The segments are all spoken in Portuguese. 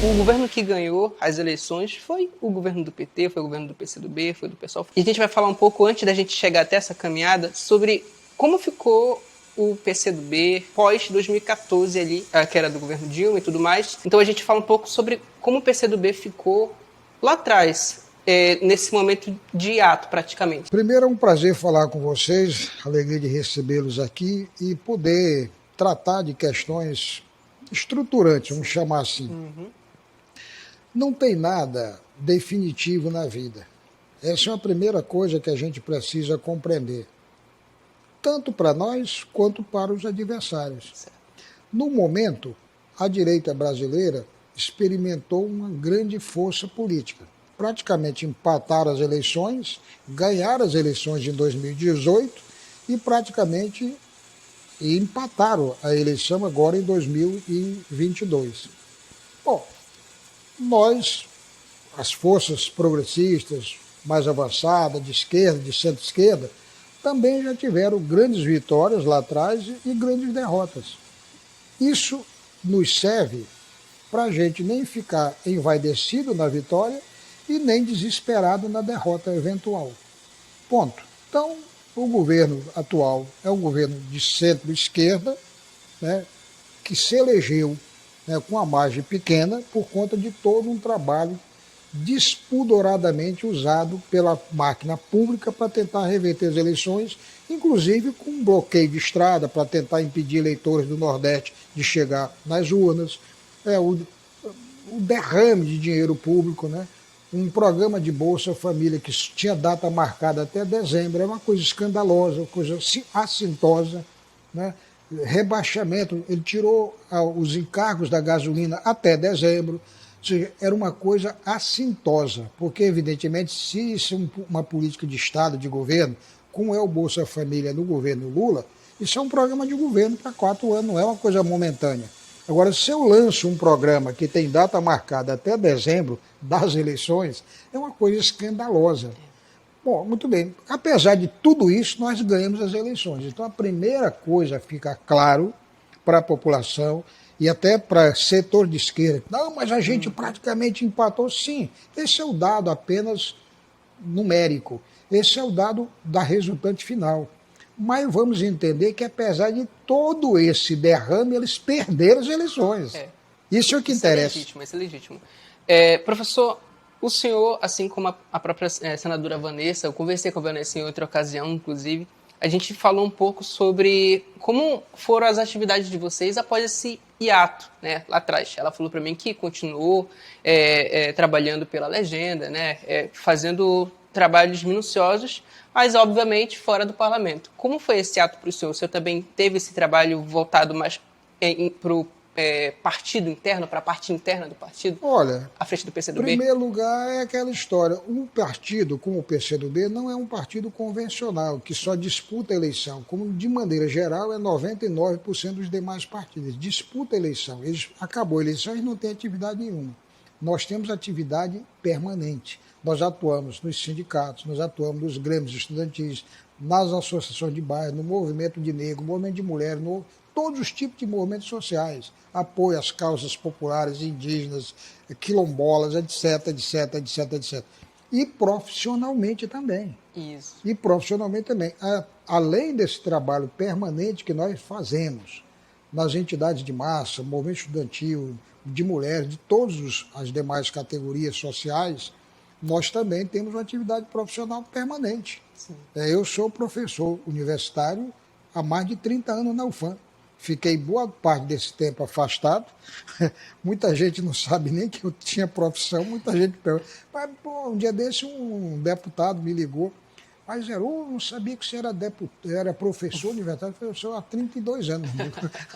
O governo que ganhou as eleições foi o governo do PT, foi o governo do PCdoB, foi do PSOL. E a gente vai falar um pouco, antes da gente chegar até essa caminhada, sobre como ficou o PCdoB pós 2014 ali, que era do governo Dilma e tudo mais. Então a gente fala um pouco sobre como o PCdoB ficou lá atrás, nesse momento de hiato praticamente. Primeiro é um prazer falar com vocês, alegria de recebê-los aqui e poder tratar de questões estruturantes, vamos chamar assim. Não tem nada definitivo na vida. Essa é a primeira coisa que a gente precisa compreender, tanto para nós quanto para os adversários. No momento, a direita brasileira experimentou uma grande força política. Praticamente empataram as eleições, ganharam as eleições de 2018 e praticamente empataram a eleição agora em 2022. Bom, nós, as forças progressistas mais avançadas, de esquerda, de centro-esquerda, também já tiveram grandes vitórias lá atrás e grandes derrotas. Isso nos serve para a gente nem ficar envaidecido na vitória e nem desesperado na derrota eventual. Ponto. Então, o governo atual é um governo de centro-esquerda, né, que se elegeu, né, com uma margem pequena por conta de todo um trabalho despudoradamente usado pela máquina pública para tentar reverter as eleições, inclusive com um bloqueio de estrada para tentar impedir eleitores do Nordeste de chegar nas urnas, o derrame de dinheiro público, né? Um programa de Bolsa Família que tinha data marcada até dezembro, é uma coisa escandalosa, uma coisa assintosa, né? Rebaixamento, ele tirou os encargos da gasolina até dezembro, ou seja, era uma coisa assintosa, porque evidentemente se isso é uma política de Estado, de governo, como é o Bolsa Família no governo Lula, isso é um programa de governo para 4 anos, não é uma coisa momentânea. Agora, se eu lanço um programa que tem data marcada até dezembro das eleições, é uma coisa escandalosa. Bom, muito bem. Apesar de tudo isso, nós ganhamos as eleições. Então, a primeira coisa a ficar claro para a população e até para setor de esquerda, não, mas a gente praticamente empatou. Sim, esse é o dado apenas numérico. Esse é o dado da resultante final. Mas vamos entender que, apesar de todo esse derrame, eles perderam as eleições. Isso é o que interessa. Isso é legítimo. Professor, o senhor, assim como a própria senadora Vanessa, eu conversei com a Vanessa em outra ocasião, inclusive, a gente falou um pouco sobre como foram as atividades de vocês após esse hiato, né, lá atrás. Ela falou para mim que continuou trabalhando pela legenda, né, fazendo trabalhos minuciosos, mas obviamente fora do parlamento. Como foi esse ato para o senhor? O senhor também teve esse trabalho voltado mais para o partido interno, para a parte interna do partido? Olha, à frente do PCdoB? Em primeiro lugar é aquela história, um partido como o PCdoB não é um partido convencional, que só disputa a eleição, como de maneira geral é 99% dos demais partidos. Disputa a eleição, acabou a eleição e não tem atividade nenhuma. Nós temos atividade permanente. Nós atuamos nos sindicatos, nós atuamos nos grêmios estudantis, nas associações de bairro, no movimento de negro, no movimento de mulher, todos os tipos de movimentos sociais, apoio às causas populares, indígenas, quilombolas, etc, etc, etc, etc. E profissionalmente também. Isso. E profissionalmente também. Além desse trabalho permanente que nós fazemos nas entidades de massa, movimento estudantil, de mulheres, de todas as demais categorias sociais, nós também temos uma atividade profissional permanente. Eu sou professor universitário há mais de 30 anos na UFAM. Fiquei boa parte desse tempo afastado. Muita gente não sabe nem que eu tinha profissão, muita gente pergunta. Mas, pô, um dia desse um deputado me ligou. Mas eu não sabia que você era professor universitário. Eu sou há 32 anos.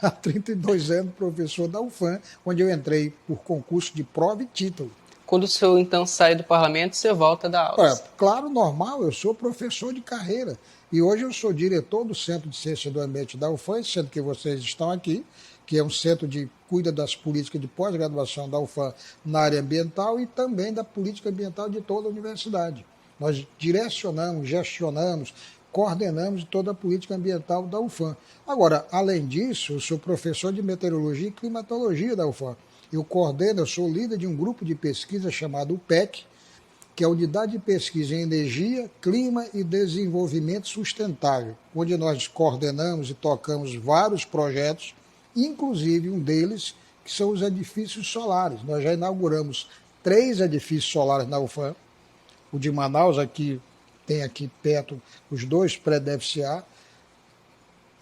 Há 32 anos professor da UFAM, onde eu entrei por concurso de prova e título. Quando o senhor, então, sai do parlamento, você volta a dar aula? Claro, normal, eu sou professor de carreira. E hoje eu sou diretor do Centro de Ciência do Ambiente da UFAM, sendo que vocês estão aqui, que é um centro que cuida das políticas de pós-graduação da UFAM na área ambiental e também da política ambiental de toda a universidade. Nós direcionamos, gestionamos, coordenamos toda a política ambiental da UFAM. Agora, além disso, eu sou professor de meteorologia e climatologia da UFAM. Eu coordeno, eu sou líder de um grupo de pesquisa chamado UPEC, que é a Unidade de Pesquisa em Energia, Clima e Desenvolvimento Sustentável, onde nós coordenamos e tocamos vários projetos, inclusive um deles, que são os edifícios solares. Nós já inauguramos 3 edifícios solares na UFAM, o de Manaus, tem aqui perto os 2 pré-DFCA,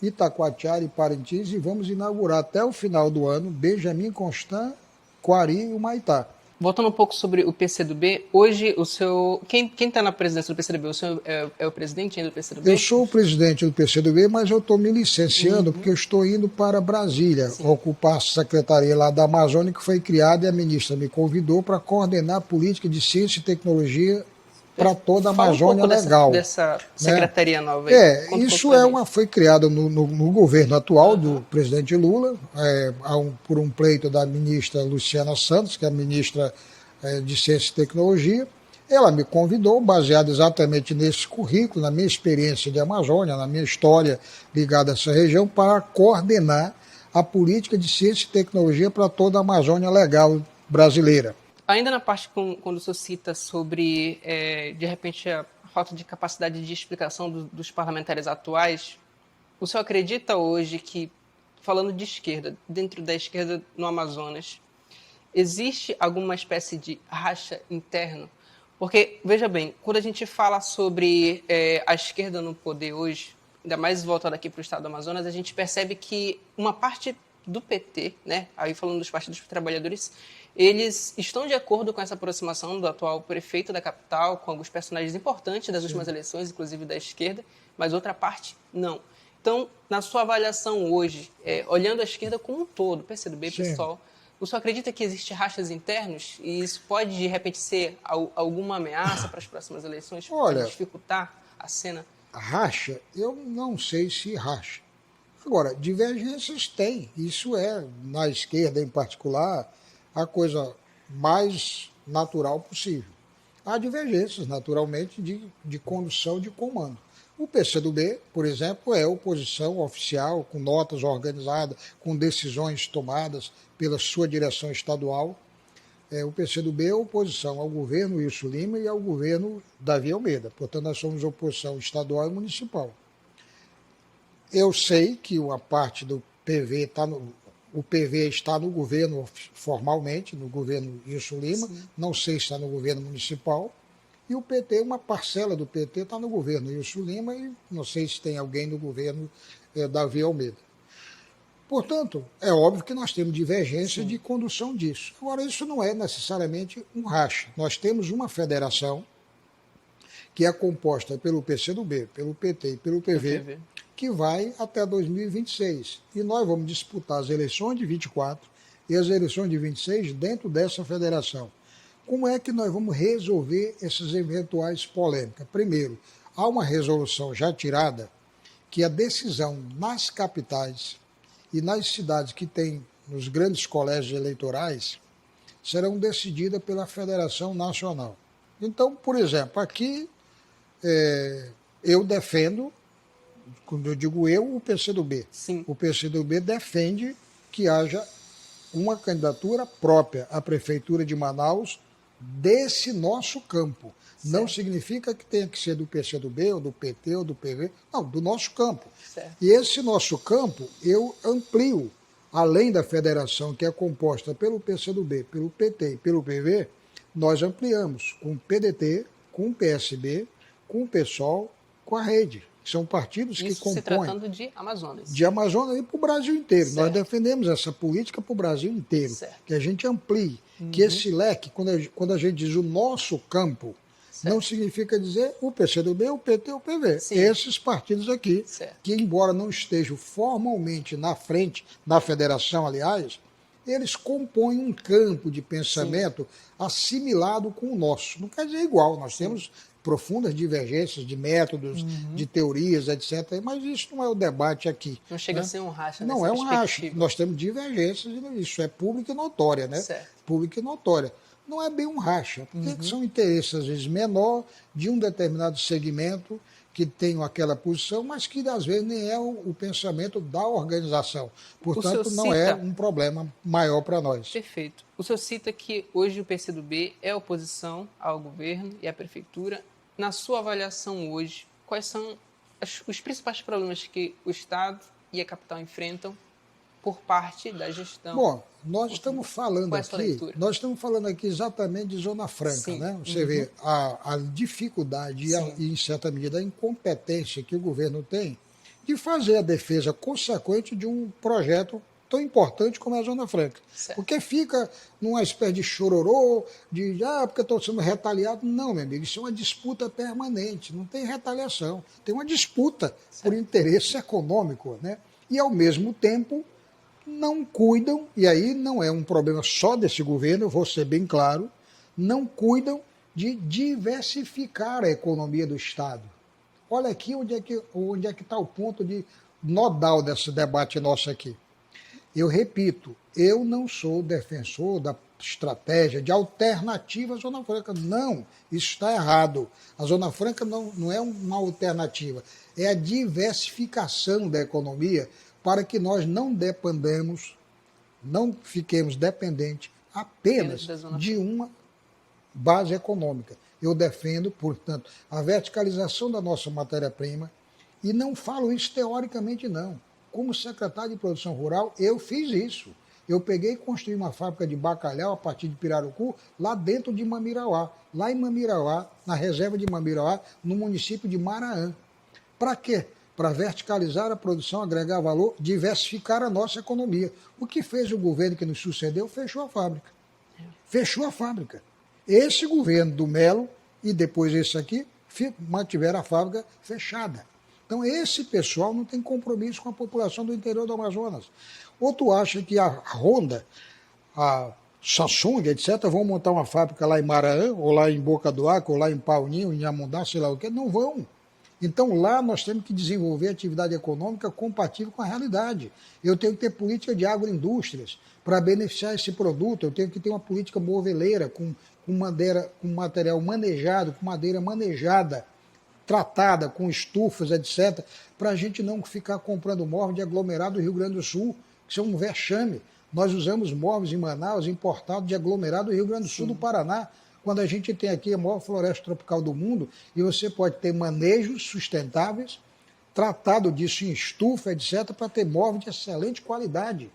Itacoatiara e Parintins, e vamos inaugurar até o final do ano Benjamin Constant, Quari e Humaitá. Voltando um pouco sobre o PCdoB, hoje o seu... Quem está na presidência do PCdoB? O senhor é o presidente ainda do PCdoB? Eu sou o presidente do PCdoB, mas eu estou me licenciando porque eu estou indo para Brasília, ocupar a secretaria lá da Amazônia, que foi criada, e a ministra me convidou para coordenar a política de ciência e tecnologia para toda a Amazônia legal. Dessa secretaria nova aí. Isso foi criado no governo atual do presidente Lula, por um pleito da ministra Luciana Santos, que é a ministra de Ciência e Tecnologia. Ela me convidou, baseado exatamente nesse currículo, na minha experiência de Amazônia, na minha história ligada a essa região, para coordenar a política de ciência e tecnologia para toda a Amazônia legal brasileira. Ainda na parte quando o senhor cita sobre, de repente, a falta de capacidade de explicação dos parlamentares atuais, o senhor acredita hoje que, falando de esquerda, dentro da esquerda no Amazonas, existe alguma espécie de racha interno? Porque, veja bem, quando a gente fala sobre a esquerda no poder hoje, ainda mais voltado aqui para o estado do Amazonas, a gente percebe que uma parte do PT, né, aí falando dos partidos trabalhadores, eles estão de acordo com essa aproximação do atual prefeito da capital, com alguns personagens importantes das últimas eleições, inclusive da esquerda, mas outra parte não. Então, na sua avaliação hoje, olhando a esquerda como um todo, PCdoB, PSOL, o senhor acredita que existem rachas internos e isso pode, de repente, ser alguma ameaça para as próximas eleições? Olha, para dificultar a cena? Racha, eu não sei se racha. Agora, divergências tem, isso na esquerda em particular, a coisa mais natural possível. Há divergências, naturalmente, de condução de comando. O PCdoB, por exemplo, é oposição oficial, com notas organizadas, com decisões tomadas pela sua direção estadual. O PCdoB é oposição ao governo Wilson Lima e ao governo Davi Almeida. Portanto, nós somos oposição estadual e municipal. Eu sei que uma parte do PV o PV está no governo formalmente, no governo Wilson Lima, não sei se está no governo municipal, e o PT, uma parcela do PT está no governo Wilson Lima e não sei se tem alguém no governo Davi Almeida. Portanto, é óbvio que nós temos divergências de condução disso. Agora, isso não é necessariamente um racha. Nós temos uma federação que é composta pelo PCdoB, pelo PT e pelo PV, que vai até 2026. E nós vamos disputar as eleições de 24 e as eleições de 26 dentro dessa federação. Como é que nós vamos resolver essas eventuais polêmicas? Primeiro, há uma resolução já tirada que a decisão nas capitais e nas cidades que têm nos grandes colégios eleitorais serão decididas pela Federação Nacional. Então, por exemplo, aqui eu defendo, quando eu digo o PCdoB. Sim. O PCdoB defende que haja uma candidatura própria à Prefeitura de Manaus desse nosso campo. Certo. Não significa que tenha que ser do PCdoB, ou do PT, ou do PV, não, do nosso campo. Certo. E esse nosso campo eu amplio, além da federação que é composta pelo PCdoB, pelo PT e pelo PV, nós ampliamos com o PDT, com o PSB, com o PSOL, com a Rede. São partidos que compõem... se tratando de Amazonas. De Amazonas e para o Brasil inteiro. Certo. Nós defendemos essa política para o Brasil inteiro. Certo. Que a gente amplie, que esse leque, quando a gente diz o nosso campo, certo, não significa dizer o PCdoB, o PT, o PV. Sim. Esses partidos aqui, certo, que embora não estejam formalmente na frente, na federação, aliás, eles compõem um campo de pensamento, sim, assimilado com o nosso. Não quer dizer igual, nós, sim, temos profundas divergências de métodos, de teorias, etc. Mas isso não é o debate aqui. Não chega a ser um racha. Não é um racha. Nós temos divergências, isso é público e notória, né? Certo. Público e notória. Não é bem um racha, porque são interesses, às vezes, menor de um determinado segmento que tenham aquela posição, mas que às vezes nem é o pensamento da organização. Portanto, não é um problema maior para nós. Perfeito. O senhor cita que hoje o PCdoB é oposição ao governo e à prefeitura. Na sua avaliação hoje, quais são os principais problemas que o Estado e a capital enfrentam por parte da gestão? Bom, nós estamos falando aqui exatamente de Zona Franca, sim, né? Você vê a dificuldade e, em certa medida, a incompetência que o governo tem de fazer a defesa consequente de um projeto tão importante como é a Zona Franca. Certo. Porque fica numa espécie de chororô, porque estou sendo retaliado. Não, meu amigo, isso é uma disputa permanente, não tem retaliação. Tem uma disputa por interesse econômico, né? E, ao mesmo tempo, não cuidam, e aí não é um problema só desse governo, eu vou ser bem claro, não cuidam de diversificar a economia do Estado. Olha aqui onde é que está o ponto de nodal desse debate nosso aqui. Eu repito, eu não sou defensor da estratégia de alternativa à Zona Franca. Não, isso está errado. A Zona Franca não é uma alternativa, é a diversificação da economia para que nós não dependamos, não fiquemos dependentes apenas de uma base econômica. Eu defendo, portanto, a verticalização da nossa matéria-prima e não falo isso teoricamente, não. Como secretário de Produção Rural, eu fiz isso. Eu peguei e construí uma fábrica de bacalhau a partir de Pirarucu, lá dentro de Mamirauá. Lá em Mamirauá, na reserva de Mamirauá, no município de Maraã. Para quê? Para verticalizar a produção, agregar valor, diversificar a nossa economia. O que fez o governo que nos sucedeu? Fechou a fábrica. Fechou a fábrica. Esse governo do Melo e depois esse aqui mantiveram a fábrica fechada. Então esse pessoal não tem compromisso com a população do interior do Amazonas. Outro acha que a Honda, a Samsung, etc., vão montar uma fábrica lá em Maraã, ou lá em Boca do Acre, ou lá em Paulinho, em Amundá, sei lá o quê. Não vão. Então lá nós temos que desenvolver atividade econômica compatível com a realidade. Eu tenho que ter política de agroindústrias para beneficiar esse produto, eu tenho que ter uma política moveleira com material manejado, com madeira manejada, tratada, com estufas, etc., para a gente não ficar comprando móveis de aglomerado do Rio Grande do Sul, que são um vexame. Nós usamos móveis em Manaus importados de aglomerado do Rio Grande do Sul, do Paraná, quando a gente tem aqui a maior floresta tropical do mundo, e você pode ter manejos sustentáveis, tratado disso em estufa, etc., para ter móveis de excelente qualidade.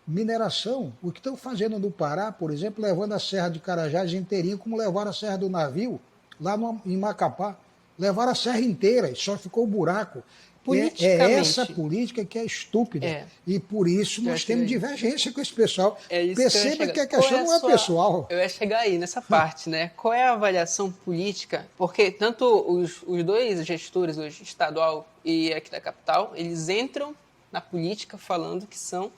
Mineração, o que estão fazendo no Pará, por exemplo, levando a Serra de Carajás inteirinha, como levaram a Serra do Navio, lá em Macapá. Levaram a serra inteira, e só ficou o buraco. É essa política que é estúpida. E por isso nós temos divergência com esse pessoal. Perceba que a questão não é pessoal. Eu ia chegar aí nessa parte, né? Qual é a avaliação política? Porque tanto os dois gestores, o estadual e aqui da capital, eles entram na política falando que são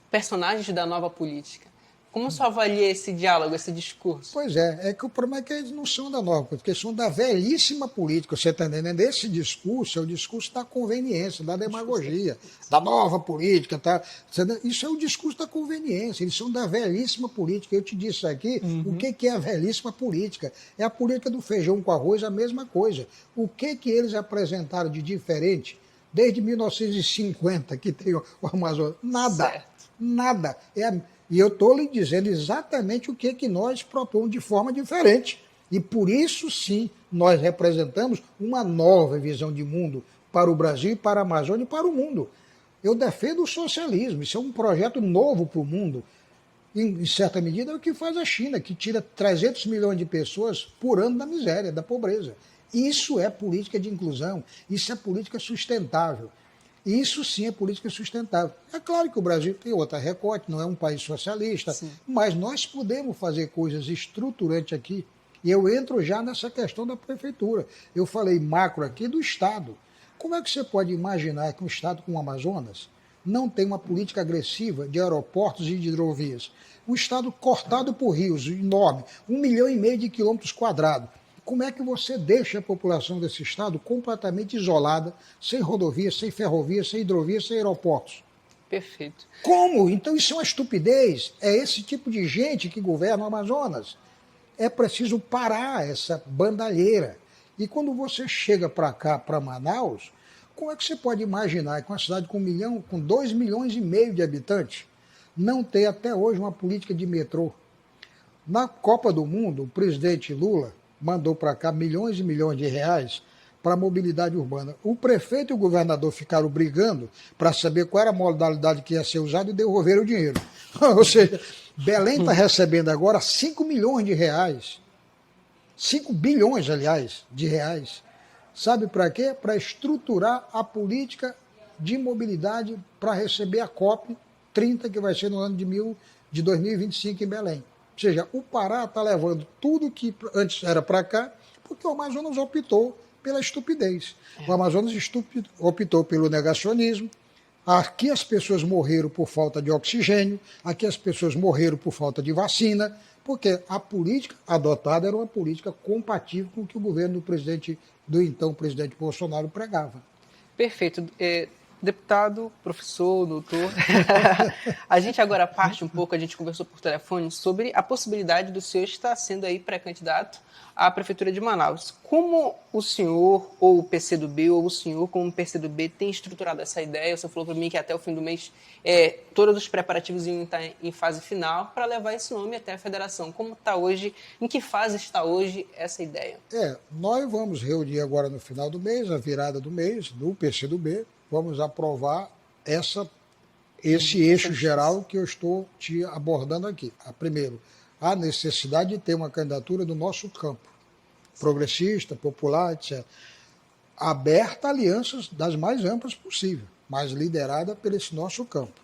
personagens da nova política. Como você avalia esse diálogo, esse discurso? Pois é que o problema é que eles não são da nova política, eles são da velhíssima política, você está entendendo? Esse discurso é o discurso da conveniência, da demagogia, da nova política, tá? Isso é o discurso da conveniência, eles são da velhíssima política. Eu te disse aqui, o que é a velhíssima política? É a política do feijão com arroz, a mesma coisa. O que eles apresentaram de diferente desde 1950 que tem o Amazonas? Nada, certo. Nada. E eu estou lhe dizendo exatamente o que nós propomos de forma diferente. E por isso, sim, nós representamos uma nova visão de mundo para o Brasil, para a Amazônia e para o mundo. Eu defendo o socialismo, isso é um projeto novo para o mundo. Em certa medida, é o que faz a China, que tira 300 milhões de pessoas por ano da miséria, da pobreza. Isso é política de inclusão, isso é política sustentável. Isso sim é política sustentável. É claro que o Brasil tem outra recorte, não é um país socialista, sim, mas nós podemos fazer coisas estruturantes aqui. E eu entro já nessa questão da prefeitura. Eu falei macro aqui do Estado. Como é que você pode imaginar que um Estado como o Amazonas não tem uma política agressiva de aeroportos e de hidrovias? Um Estado cortado por rios, enorme, 1,5 milhão de quilômetros quadrados. Como é que você deixa a população desse estado completamente isolada, sem rodovias, sem ferrovias, sem hidrovias, sem aeroportos? Perfeito. Como? Então isso é uma estupidez. É esse tipo de gente que governa o Amazonas. É preciso parar essa bandalheira. E quando você chega para cá, para Manaus, como é que você pode imaginar que uma cidade com 2 milhões e meio de habitantes não tem até hoje uma política de metrô? Na Copa do Mundo, o presidente Lula mandou para cá milhões e milhões de reais para a mobilidade urbana. O prefeito e o governador ficaram brigando para saber qual era a modalidade que ia ser usada e devolveram o dinheiro. Ou seja, Belém está recebendo agora 5 milhões de reais. 5 bilhões, aliás, de reais. Sabe para quê? Para estruturar a política de mobilidade para receber a COP 30, que vai ser no ano de 2025 em Belém. Ou seja, o Pará está levando tudo que antes era para cá, porque o Amazonas optou pela estupidez. O Amazonas optou pelo negacionismo. Aqui as pessoas morreram por falta de oxigênio, aqui as pessoas morreram por falta de vacina, porque a política adotada era uma política compatível com o que o governo do então presidente Bolsonaro pregava. Perfeito. Deputado, professor, doutor, a gente agora parte um pouco, a gente conversou por telefone sobre a possibilidade do senhor estar sendo aí pré-candidato à Prefeitura de Manaus. Como o senhor, ou o PCdoB, ou o senhor como PCdoB tem estruturado essa ideia? O senhor falou para mim que até o fim do mês todos os preparativos iam estar em fase final para levar esse nome até a federação. Como está hoje, em que fase está hoje essa ideia? Nós vamos reunir agora no final do mês, a virada do mês, do PCdoB, vamos aprovar esse eixo geral que eu estou te abordando aqui. Primeiro, a necessidade de ter uma candidatura do nosso campo, progressista, popular, etc., aberta a alianças das mais amplas possível, mas liderada por esse nosso campo.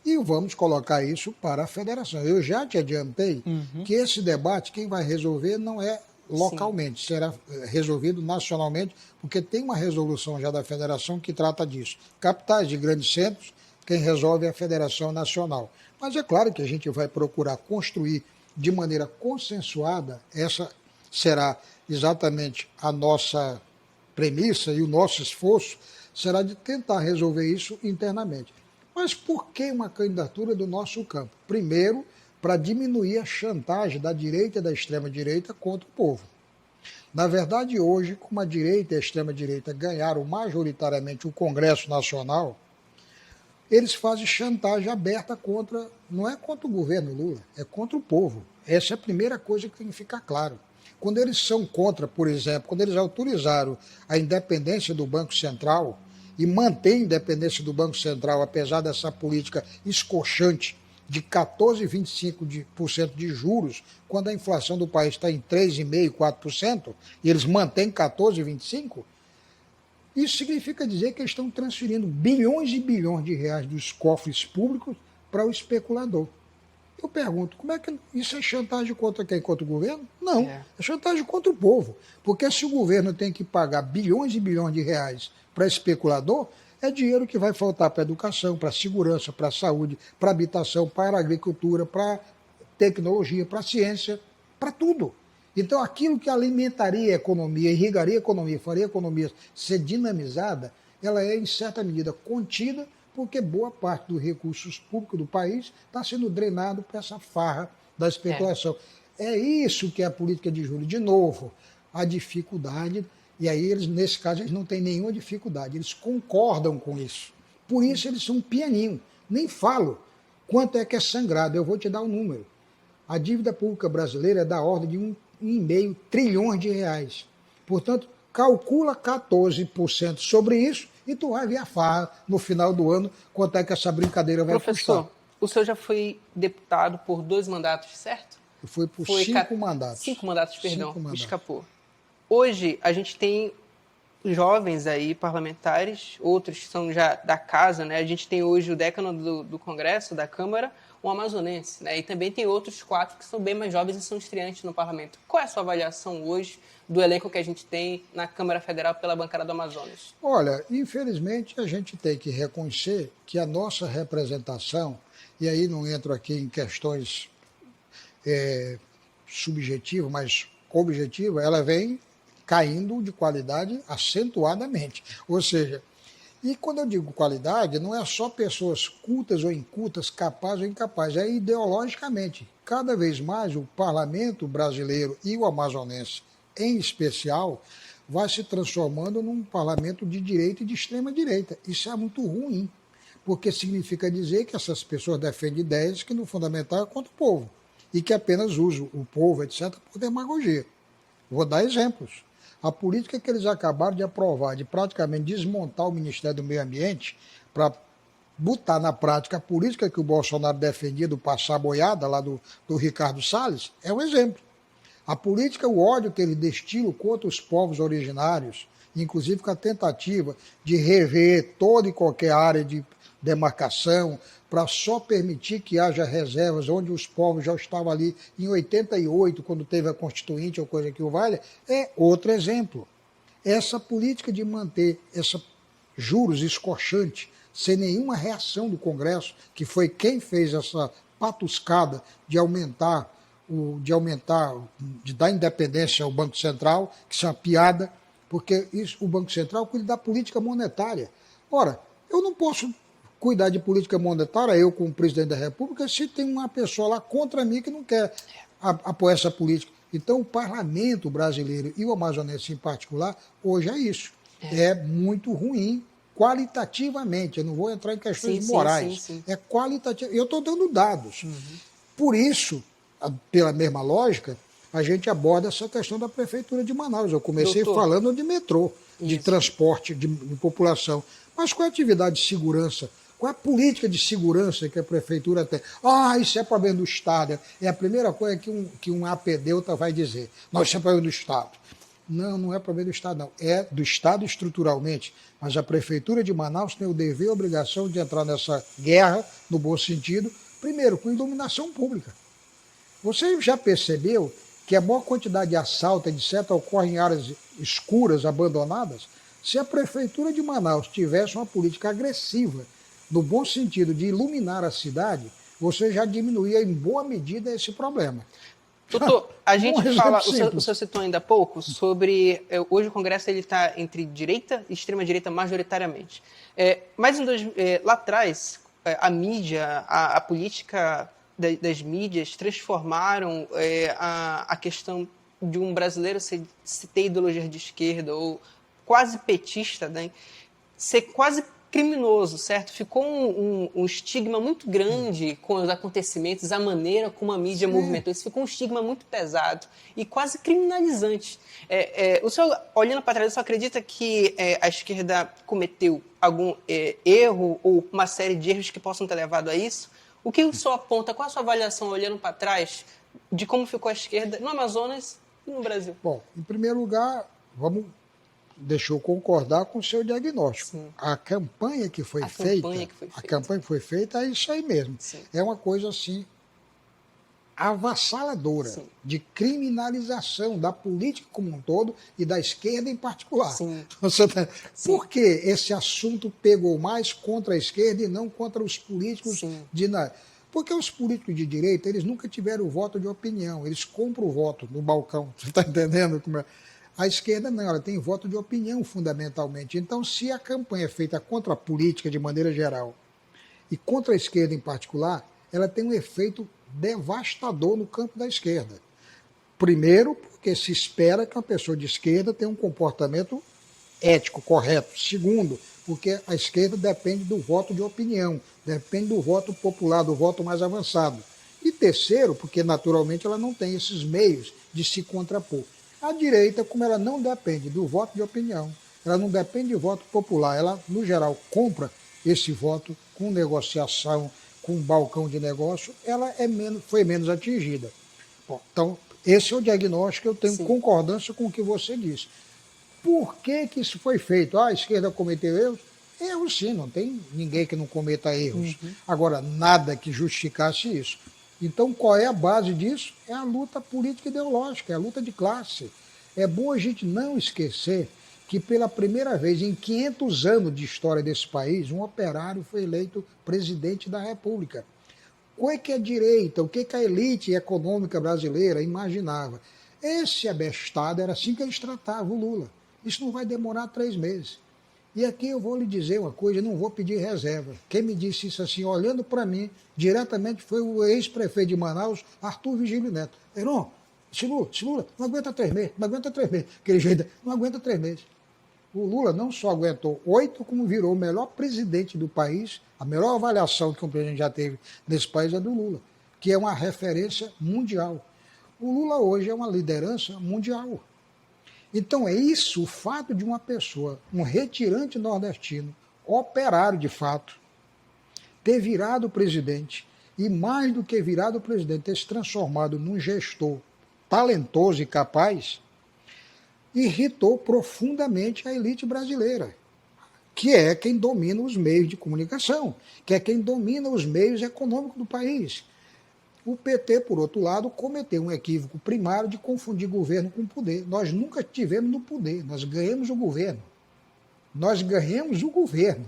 E vamos colocar isso para a federação. Eu já te adiantei que esse debate, quem vai resolver não é localmente, será resolvido nacionalmente, porque tem uma resolução já da federação que trata disso. Capitais de grandes centros, quem resolve é a Federação Nacional. Mas é claro que a gente vai procurar construir de maneira consensuada, essa será exatamente a nossa premissa e o nosso esforço será de tentar resolver isso internamente. Mas por que uma candidatura do nosso campo? Primeiro, para diminuir a chantagem da direita e da extrema-direita contra o povo. Na verdade, hoje, como a direita e a extrema-direita ganharam majoritariamente o Congresso Nacional, eles fazem chantagem aberta não é contra o governo Lula, é contra o povo. Essa é a primeira coisa que tem que ficar claro. Quando eles são contra, por exemplo, quando eles autorizaram a independência do Banco Central e mantêm a independência do Banco Central, apesar dessa política escochante de 14,25% de juros, quando a inflação do país está em 3,5%, 4%, e eles mantêm 14,25%, isso significa dizer que eles estão transferindo bilhões e bilhões de reais dos cofres públicos para o especulador. Eu pergunto, como é que isso é chantagem contra quem? Contra o governo? Não, é chantagem contra o povo. Porque se o governo tem que pagar bilhões e bilhões de reais para especulador, é dinheiro que vai faltar para a educação, para a segurança, para a saúde, para a habitação, para a agricultura, para a tecnologia, para a ciência, para tudo. Então, aquilo que alimentaria a economia, irrigaria a economia, faria a economia ser dinamizada, ela é, em certa medida, contida, porque boa parte dos recursos públicos do país está sendo drenado para essa farra da especulação. É isso que é a política de juros. De novo, a dificuldade. E aí, nesse caso, eles não têm nenhuma dificuldade, eles concordam com isso. Por isso, eles são um pianinho. Nem falo quanto é que é sangrado, eu vou te dar um número. A dívida pública brasileira é da ordem de 1,5 trilhões de reais. Portanto, calcula 14% sobre isso e tu vai ver a farra no final do ano, quanto é que essa brincadeira vai custar. Professor, o senhor já foi deputado por 2 mandatos, certo? Eu fui por 5 mandatos. 5 mandatos, perdão, me escapou. Hoje, a gente tem jovens aí, parlamentares, outros que são já da casa, né? A gente tem hoje o decano do Congresso, da Câmara, um amazonense, né? E também tem outros 4 que são bem mais jovens e são estreantes no parlamento. Qual é a sua avaliação hoje do elenco que a gente tem na Câmara Federal pela bancada do Amazonas? Olha, infelizmente a gente tem que reconhecer que a nossa representação, e aí não entro aqui em questões subjetivas, mas objetivas, ela vem caindo de qualidade acentuadamente. Ou seja, e quando eu digo qualidade, não é só pessoas cultas ou incultas, capazes ou incapazes, é ideologicamente. Cada vez mais o parlamento brasileiro e o amazonense, em especial, vai se transformando num parlamento de direita e de extrema-direita. Isso é muito ruim, porque significa dizer que essas pessoas defendem ideias que, no fundamental, é contra o povo, e que apenas usam o povo, etc., por demagogia. Vou dar exemplos. A política que eles acabaram de aprovar, de praticamente desmontar o Ministério do Meio Ambiente para botar na prática a política que o Bolsonaro defendia do passar boiada, lá do Ricardo Salles, é um exemplo. A política, o ódio que ele destila contra os povos originários, inclusive com a tentativa de rever toda e qualquer área de demarcação, para só permitir que haja reservas onde os povos já estavam ali em 88, quando teve a Constituinte ou coisa que o valha, é outro exemplo. Essa política de manter esses juros escorchantes, sem nenhuma reação do Congresso, que foi quem fez essa patuscada de dar independência ao Banco Central, que isso é uma piada, porque o Banco Central cuida da política monetária. Ora, eu não posso cuidar de política monetária, eu como presidente da República, se tem uma pessoa lá contra mim que não quer apoiar essa política. Então, o parlamento brasileiro e o amazonense em particular, hoje é isso. É muito ruim qualitativamente. Eu não vou entrar em questões morais. Sim. É qualitativo. Eu estou dando dados. Por isso, pela mesma lógica, a gente aborda essa questão da Prefeitura de Manaus. Eu comecei falando de metrô, de transporte de população. Mas qual é a atividade de segurança? Qual é a política de segurança que a Prefeitura tem? Isso é problema do Estado. É a primeira coisa que um apedeuta vai dizer. Não, isso é problema do Estado. Não, não é problema do Estado, não. É do Estado estruturalmente. Mas a Prefeitura de Manaus tem o dever e a obrigação de entrar nessa guerra, no bom sentido, primeiro, com iluminação pública. Você já percebeu que a maior quantidade de assalto, etc., ocorre em áreas escuras, abandonadas? Se a Prefeitura de Manaus tivesse uma política agressiva, no bom sentido de iluminar a cidade, você já diminuía em boa medida esse problema. Doutor, a gente fala, o senhor citou ainda há pouco, sobre, hoje o Congresso está entre direita e extrema-direita majoritariamente. Mas lá atrás, a mídia, a política das mídias transformaram a questão de um brasileiro se ter ideologia de esquerda ou quase petista, né, ser quase criminoso, certo? Ficou um estigma muito grande com os acontecimentos, a maneira como a mídia movimentou. Isso ficou um estigma muito pesado e quase criminalizante. O senhor, olhando para trás, o senhor acredita que a esquerda cometeu algum erro ou uma série de erros que possam ter levado a isso? O que o senhor aponta? Qual a sua avaliação, olhando para trás, de como ficou a esquerda no Amazonas e no Brasil? Bom, em primeiro lugar, deixa eu concordar com o seu diagnóstico. Sim. A campanha que foi feita é isso aí mesmo. Sim. É uma coisa assim avassaladora. Sim. De criminalização da política como um todo e da esquerda em particular. Sim. Por que esse assunto pegou mais contra a esquerda e não contra os políticos Porque os políticos de direita, eles nunca tiveram o voto de opinião, eles compram o voto no balcão. Você está entendendo como é? A esquerda não, ela tem voto de opinião fundamentalmente. Então, se a campanha é feita contra a política de maneira geral e contra a esquerda em particular, ela tem um efeito devastador no campo da esquerda. Primeiro, porque se espera que uma pessoa de esquerda tenha um comportamento ético, correto. Segundo, porque a esquerda depende do voto de opinião, depende do voto popular, do voto mais avançado. E terceiro, porque naturalmente ela não tem esses meios de se contrapor. A direita, como ela não depende do voto de opinião, ela não depende de voto popular, ela, no geral, compra esse voto com negociação, com balcão de negócio, ela foi menos atingida. Bom, então, esse é o diagnóstico, eu tenho concordância com o que você disse. Por que isso foi feito? A esquerda cometeu erros? Erros sim, não tem ninguém que não cometa erros. Agora, nada que justificasse isso. Então, qual é a base disso? É a luta política ideológica, é a luta de classe. É bom a gente não esquecer que pela primeira vez em 500 anos de história desse país, um operário foi eleito presidente da República. O que a direita, o que a elite econômica brasileira imaginava? Esse abestado, era assim que eles tratavam o Lula. Isso não vai demorar 3 meses. E aqui eu vou lhe dizer uma coisa, não vou pedir reserva. Quem me disse isso assim, olhando para mim, diretamente foi o ex-prefeito de Manaus, Arthur Vigílio Neto. Heron, Esse Lula não aguenta 3 meses, não aguenta 3 meses. Aquele jeito, não aguenta 3 meses. O Lula não só aguentou 8, como virou o melhor presidente do país. A melhor avaliação que um presidente já teve nesse país é do Lula, que é uma referência mundial. O Lula hoje é uma liderança mundial. Então é isso, o fato de uma pessoa, um retirante nordestino, operário de fato, ter virado presidente, e mais do que virado presidente, ter se transformado num gestor talentoso e capaz, irritou profundamente a elite brasileira, que é quem domina os meios de comunicação, que é quem domina os meios econômicos do país. O PT, por outro lado, cometeu um equívoco primário de confundir governo com poder. Nós nunca tivemos no poder, nós ganhamos o governo. Nós ganhamos o governo.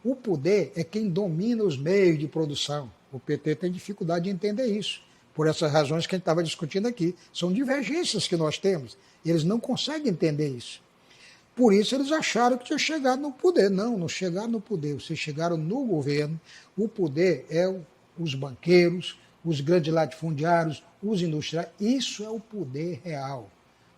O poder é quem domina os meios de produção. O PT tem dificuldade de entender isso, por essas razões que a gente estava discutindo aqui. São divergências que nós temos. Eles não conseguem entender isso. Por isso eles acharam que tinha chegado no poder. Não, não chegaram no poder. Vocês chegaram no governo. O poder é os banqueiros, os grandes latifundiários, os industriais. Isso é o poder real.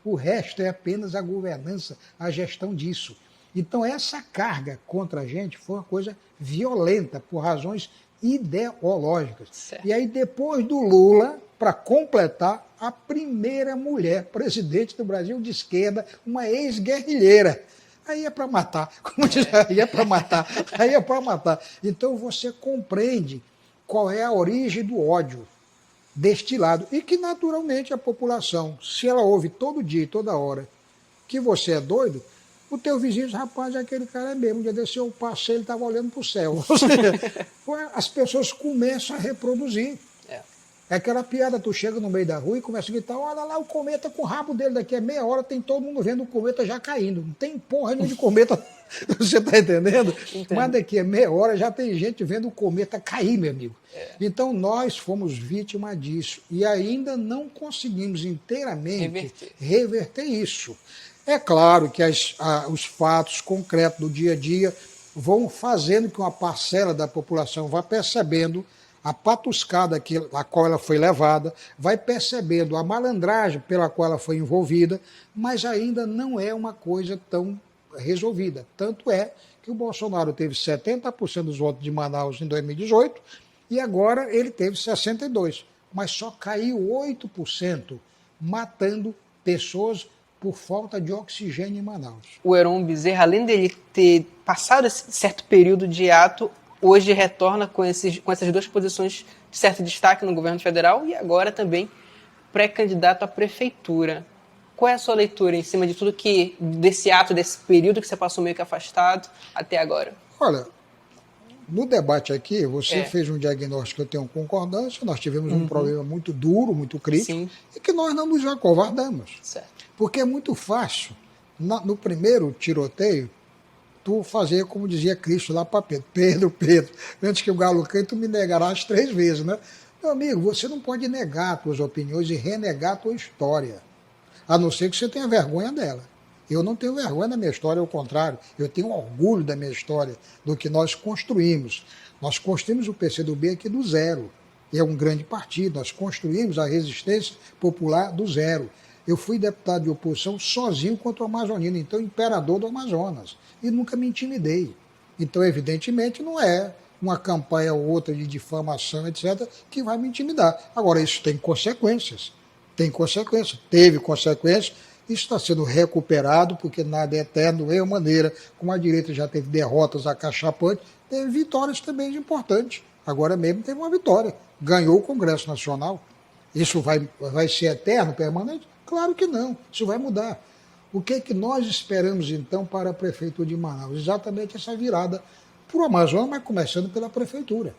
O resto é apenas a governança, a gestão disso. Então essa carga contra a gente foi uma coisa violenta, por razões ideológicas. Certo. E aí depois do Lula, para completar, a primeira mulher presidente do Brasil de esquerda, uma ex-guerrilheira. Aí é para matar, como diz, aí é para matar, aí é para matar. Então você compreende qual é a origem do ódio destilado e que naturalmente a população, se ela ouve todo dia, toda hora, que você é doido, o teu vizinho diz, rapaz, aquele cara é mesmo, um dia desse eu passei, ele estava olhando para o céu. Ou seja, as pessoas começam a reproduzir. É aquela piada, tu chega no meio da rua e começa a gritar, olha lá o cometa com o rabo dele, daqui a meia hora tem todo mundo vendo o cometa já caindo. Não tem porra nenhuma de cometa, você está entendendo? Entendo. Mas daqui a meia hora já tem gente vendo o cometa cair, meu amigo. Então nós fomos vítima disso e ainda não conseguimos inteiramente reverter isso. É claro que os fatos concretos do dia a dia vão fazendo que uma parcela da população vá percebendo a patuscada a qual ela foi levada, vai percebendo a malandragem pela qual ela foi envolvida, mas ainda não é uma coisa tão resolvida. Tanto é que o Bolsonaro teve 70% dos votos de Manaus em 2018 e agora ele teve 62%, mas só caiu 8%, matando pessoas por falta de oxigênio em Manaus. O Heron Bezerra, além dele ter passado esse certo período de ato, hoje retorna com essas duas posições de certo destaque no governo federal e agora também pré-candidato à prefeitura. Qual é a sua leitura em cima de tudo desse ato, desse período que você passou meio que afastado até agora? Olha, no debate aqui, você fez um diagnóstico que eu tenho concordância, nós tivemos um problema muito duro, muito crítico, e que nós não nos acovardamos. Certo. Porque é muito fácil, no primeiro tiroteio, tu fazer como dizia Cristo lá para Pedro, Pedro, antes que o galo cante, tu me negarás 3 vezes, né? Meu amigo, você não pode negar tuas opiniões e renegar a tua história, a não ser que você tenha vergonha dela. Eu não tenho vergonha da minha história, ao contrário, eu tenho orgulho da minha história, do que nós construímos. Nós construímos o PCdoB aqui do zero, é um grande partido, nós construímos a resistência popular do zero. Eu fui deputado de oposição sozinho contra o amazonino, então imperador do Amazonas, e nunca me intimidei. Então, evidentemente, não é uma campanha ou outra de difamação, etc., que vai me intimidar. Agora, isso tem consequências. Teve consequências, isso está sendo recuperado, porque nada é eterno, da mesma maneira, como a direita já teve derrotas acachapantes, teve vitórias também importantes. Agora mesmo teve uma vitória, ganhou o Congresso Nacional. Isso vai ser eterno, permanente? Claro que não, isso vai mudar. O que é que nós esperamos, então, para a Prefeitura de Manaus? Exatamente essa virada para o Amazonas, mas começando pela Prefeitura.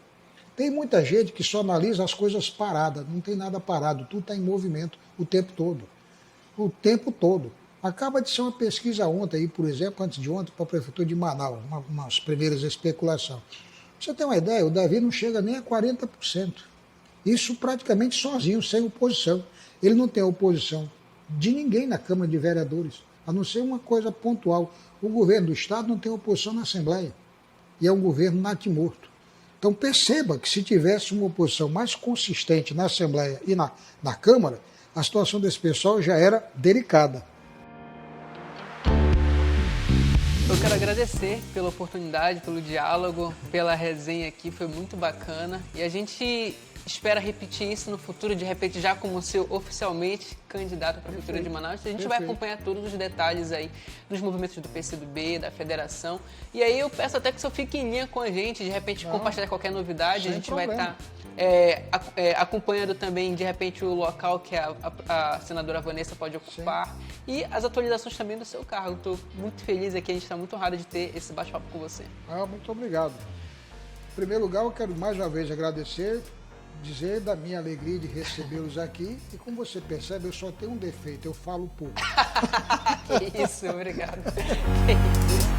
Tem muita gente que só analisa as coisas paradas, não tem nada parado, tudo está em movimento o tempo todo. O tempo todo. Acaba de ser uma pesquisa ontem, aí, por exemplo, antes de ontem, para a Prefeitura de Manaus, umas primeiras especulações. Pra você ter uma ideia, o Davi não chega nem a 40%. Isso praticamente sozinho, sem oposição. Ele não tem oposição de ninguém na Câmara de Vereadores, a não ser uma coisa pontual. O governo do Estado não tem oposição na Assembleia, e é um governo natimorto. Então perceba que se tivesse uma oposição mais consistente na Assembleia e na Câmara, a situação desse pessoal já era delicada. Eu quero agradecer pela oportunidade, pelo diálogo, pela resenha aqui, foi muito bacana. E a gente espera repetir isso no futuro, de repente já como seu oficialmente candidato à Prefeitura de Manaus. A gente vai acompanhar todos os detalhes aí dos movimentos do PCdoB, da federação. E aí eu peço até que o senhor fique em linha com a gente, de repente compartilhar qualquer novidade. A gente vai estar acompanhando também, de repente, o local que a senadora Vanessa pode ocupar. Sim. E as atualizações também do seu cargo. Estou muito feliz aqui, a gente está muito honrado de ter esse bate-papo com você. Muito obrigado. Em primeiro lugar, eu quero mais uma vez agradecer, dizer da minha alegria de recebê-los aqui. E como você percebe, eu só tenho um defeito, eu falo pouco. Que isso, obrigado. Que isso.